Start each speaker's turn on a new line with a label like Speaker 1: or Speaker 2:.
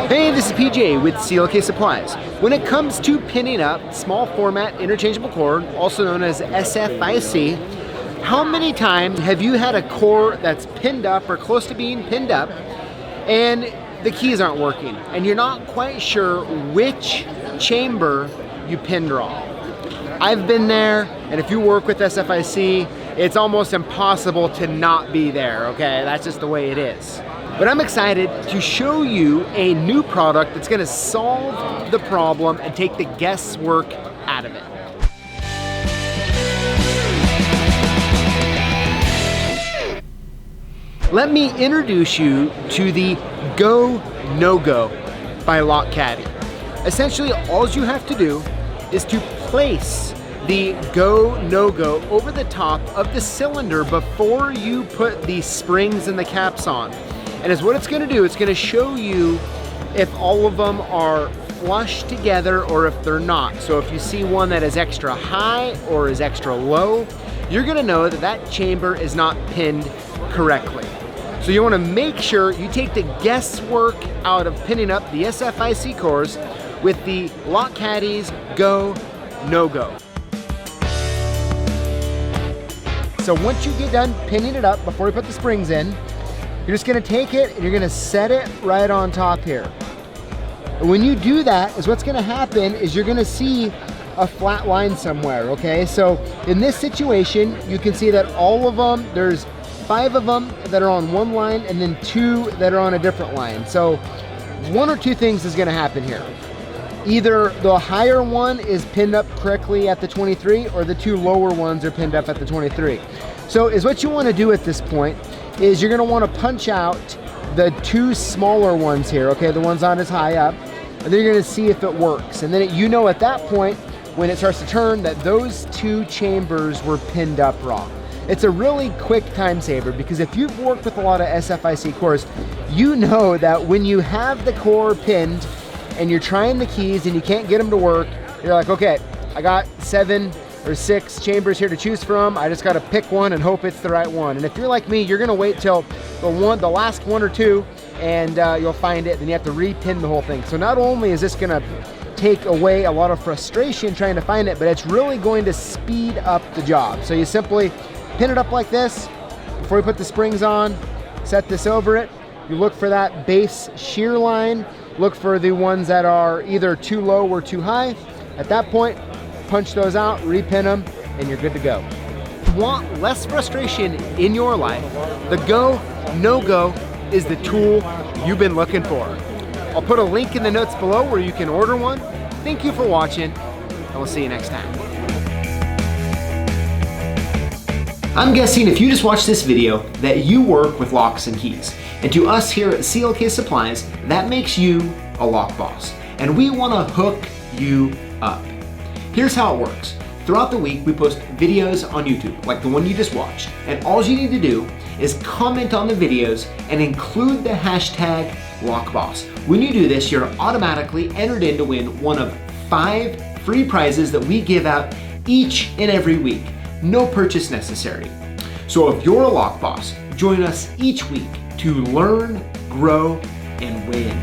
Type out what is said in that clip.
Speaker 1: Hey, this is PJ with CLK Supplies. When it comes to pinning up small format interchangeable cord, also known as SFIC, how many times have you had a cord that's pinned up or close to being pinned up and the keys aren't working and you're not quite sure which chamber you pinned wrong? I've been there, and if you work with SFIC, it's almost impossible to not be there, okay? That's just the way it is. But I'm excited to show you a new product that's gonna solve the problem and take the guesswork out of it. Let me introduce you to the Go No Go by Lock Caddy. Essentially, all you have to do is to place the Go No Go over the top of the cylinder before you put the springs and the caps on. And what it's gonna do, it's gonna show you if all of them are flush together or if they're not. So if you see one that is extra high or is extra low, you're gonna know that that chamber is not pinned correctly. So you wanna make sure you take the guesswork out of pinning up the SFIC cores with the Lock Caddy's Go No Go. So once you get done pinning it up before you put the springs in, you're just gonna take it and you're gonna set it right on top here. And when you do that, what's gonna happen is you're gonna see a flat line somewhere, okay? So in this situation, you can see that all of them, there's 5 of them that are on one line and then 2 that are on a different line. So one or two things is gonna happen here. Either the higher one is pinned up correctly at the 23 or the 2 lower ones are pinned up at the 23. So what you wanna do at this point is you're gonna wanna punch out the 2 smaller ones here, okay, the ones not as high up, and then you're gonna see if it works. And then you know at that point, when it starts to turn, that those 2 chambers were pinned up wrong. It's a really quick time saver because if you've worked with a lot of SFIC cores, you know that when you have the core pinned and you're trying the keys and you can't get them to work, you're like, okay, I got 7 or 6 chambers here to choose from. I just gotta pick one and hope it's the right one. And if you're like me, you're gonna wait till the last 1 or 2 and you'll find it, then you have to repin the whole thing. So not only is this gonna take away a lot of frustration trying to find it, but it's really going to speed up the job. So you simply pin it up like this before you put the springs on, set this over it. You look for that base shear line, look for the ones that are either too low or too high. At that point, punch those out, repin them, and you're good to go. If you want less frustration in your life, the Go No Go is the tool you've been looking for. I'll put a link in the notes below where you can order one. Thank you for watching, and we'll see you next time. I'm guessing if you just watched this video that you work with locks and keys. And to us here at CLK Supplies, that makes you a lock boss. And we wanna hook you up. Here's how it works. Throughout the week, we post videos on YouTube, like the one you just watched. And all you need to do is comment on the videos and include the hashtag LockBoss. When you do this, you're automatically entered in to win one of 5 free prizes that we give out each and every week. No purchase necessary. So if you're a lock boss, join us each week to learn, grow, and win.